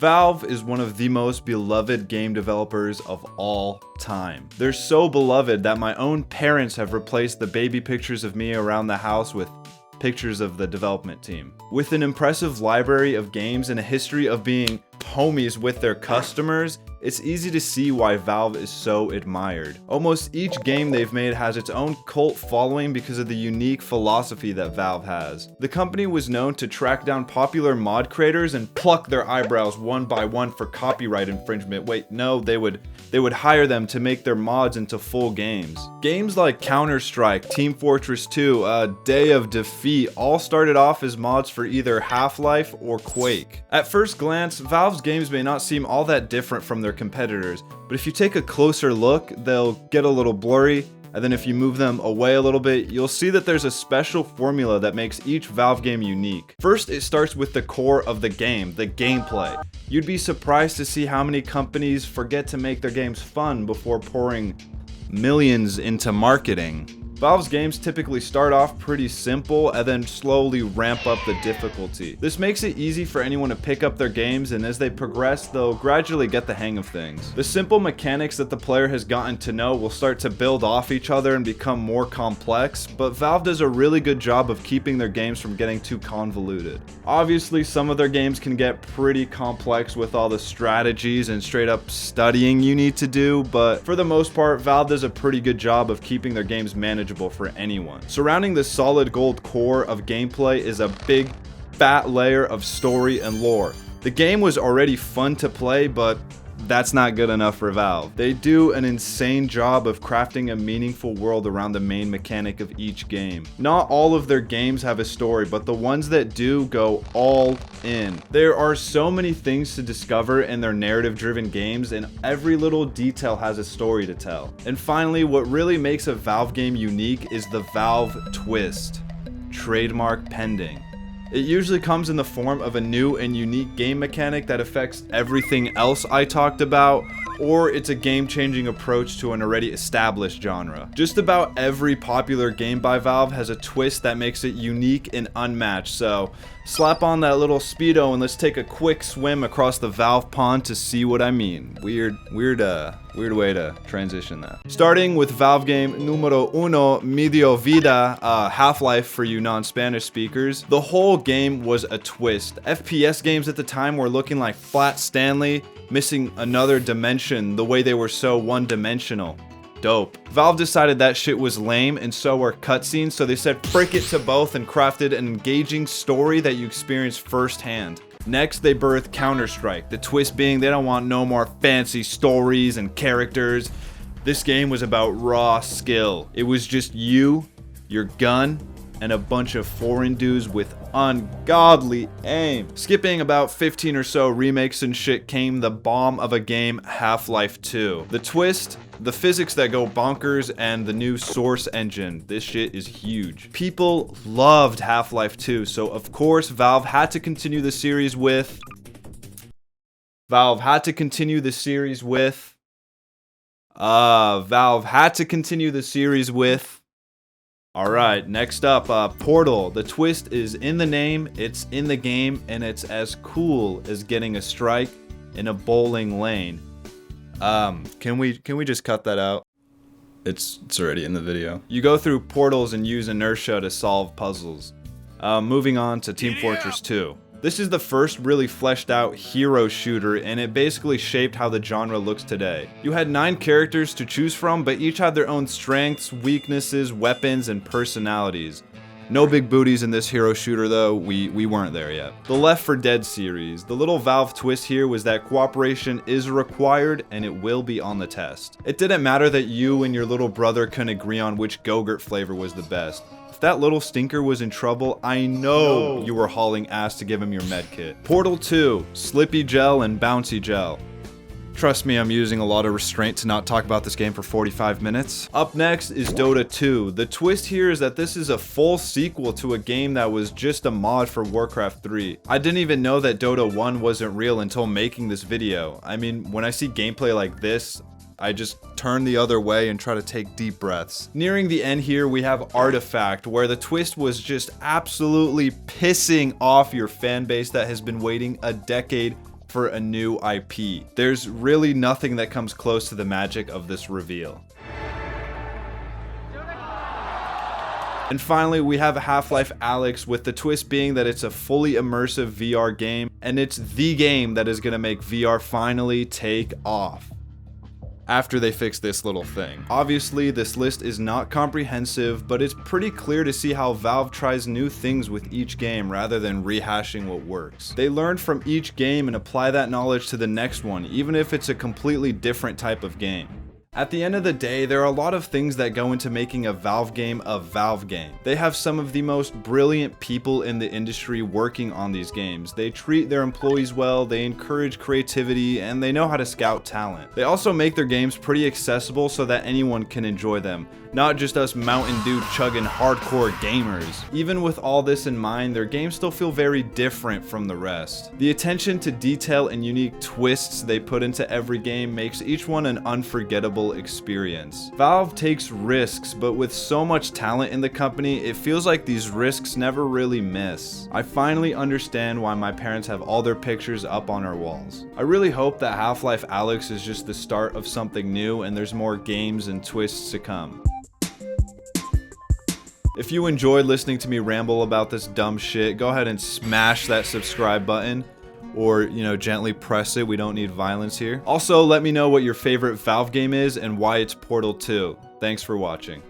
Valve is one of the most beloved game developers of all time. They're so beloved that my own parents have replaced the baby pictures of me around the house with pictures of the development team. With an impressive library of games and a history of being homies with their customers, it's easy to see why Valve is so admired. Almost each game they've made has its own cult following because of the unique philosophy that Valve has. The company was known to track down popular mod creators and pluck their eyebrows one by one for copyright infringement. Wait, no, they would hire them to make their mods into full games. Games like Counter-Strike, Team Fortress 2, Day of Defeat all started off as mods for either Half-Life or Quake. At first glance, Valve's games may not seem all that different from their competitors, but if you take a closer look, they'll get a little blurry, and then if you move them away a little bit, you'll see that there's a special formula that makes each Valve game unique. First, it starts with the core of the game, the gameplay. You'd be surprised to see how many companies forget to make their games fun before pouring millions into marketing. Valve's games typically start off pretty simple and then slowly ramp up the difficulty. This makes it easy for anyone to pick up their games, and as they progress, they'll gradually get the hang of things. The simple mechanics that the player has gotten to know will start to build off each other and become more complex, but Valve does a really good job of keeping their games from getting too convoluted. Obviously, some of their games can get pretty complex with all the strategies and straight up studying you need to do, but for the most part, Valve does a pretty good job of keeping their games manageable for anyone. Surrounding the solid gold core of gameplay is a big, fat layer of story and lore. The game was already fun to play, but that's not good enough for Valve. They do an insane job of crafting a meaningful world around the main mechanic of each game. Not all of their games have a story, but the ones that do go all in. There are so many things to discover in their narrative-driven games, and every little detail has a story to tell. And finally, what really makes a Valve game unique is the Valve twist. Trademark pending. It usually comes in the form of a new and unique game mechanic that affects everything else I talked about, or it's a game-changing approach to an already established genre. Just about every popular game by Valve has a twist that makes it unique and unmatched, so slap on that little Speedo and let's take a quick swim across the Valve pond to see what I mean. Weird way to transition that. Starting with Valve game numero uno, Medio Vida, Half Life for you non-Spanish speakers. The whole game was a twist. FPS games at the time were looking like Flat Stanley, missing another dimension the way they were so one-dimensional. Dope. Valve decided that shit was lame and so were cutscenes, so they said frick it to both and crafted an engaging story that you experience firsthand. Next, they birthed Counter-Strike, the twist being they don't want no more fancy stories and characters. This game was about raw skill. It was just you, your gun, and a bunch of foreign dudes with ungodly aim. Skipping about 15 or so remakes and shit came the bomb of a game, Half Life 2. The twist, the physics that go bonkers, and the new Source engine. This shit is huge. People loved Half Life 2, so of course Valve had to continue the series with... Valve had to continue the series with... Alright, next up, Portal. The twist is in the name, it's in the game, and it's as cool as getting a strike in a bowling lane. Can we just cut that out? It's already in the video. You go through portals and use inertia to solve puzzles. Moving on to Team Fortress 2. This is the first really fleshed out hero shooter, and it basically shaped how the genre looks today. You had 9 characters to choose from, but each had their own strengths, weaknesses, weapons, and personalities. No big booties in this hero shooter though, we weren't there yet. The Left 4 Dead series. The little Valve twist here was that cooperation is required and it will be on the test. It didn't matter that you and your little brother couldn't agree on which Go-Gurt flavor was the best. If that little stinker was in trouble, I know you were hauling ass to give him your medkit. Portal 2, Slippy Gel and Bouncy Gel. Trust me, I'm using a lot of restraint to not talk about this game for 45 minutes. Up next is Dota 2. The twist here is that this is a full sequel to a game that was just a mod for Warcraft 3. I didn't even know that Dota 1 wasn't real until making this video. I mean, when I see gameplay like this, I just turn the other way and try to take deep breaths. Nearing the end here, we have Artifact, where the twist was just absolutely pissing off your fan base that has been waiting a decade for a new IP. There's really nothing that comes close to the magic of this reveal. And finally, we have Half Life Alyx, with the twist being that it's a fully immersive VR game, and it's the game that is going to make VR finally take off after they fix this little thing. Obviously, this list is not comprehensive, but it's pretty clear to see how Valve tries new things with each game rather than rehashing what works. They learn from each game and apply that knowledge to the next one, even if it's a completely different type of game. At the end of the day, there are a lot of things that go into making a Valve game a Valve game. They have some of the most brilliant people in the industry working on these games. They treat their employees well, they encourage creativity, and they know how to scout talent. They also make their games pretty accessible so that anyone can enjoy them, not just us Mountain Dew chugging hardcore gamers. Even with all this in mind, their games still feel very different from the rest. The attention to detail and unique twists they put into every game makes each one an unforgettable experience. Valve takes risks, but with so much talent in the company, it feels like these risks never really miss. I finally understand why my parents have all their pictures up on our walls. I really hope that Half Life Alyx is just the start of something new and there's more games and twists to come. If you enjoyed listening to me ramble about this dumb shit, go ahead and smash that subscribe button. Or, gently press it. We don't need violence here. Also, let me know what your favorite Valve game is and why it's Portal 2. Thanks for watching.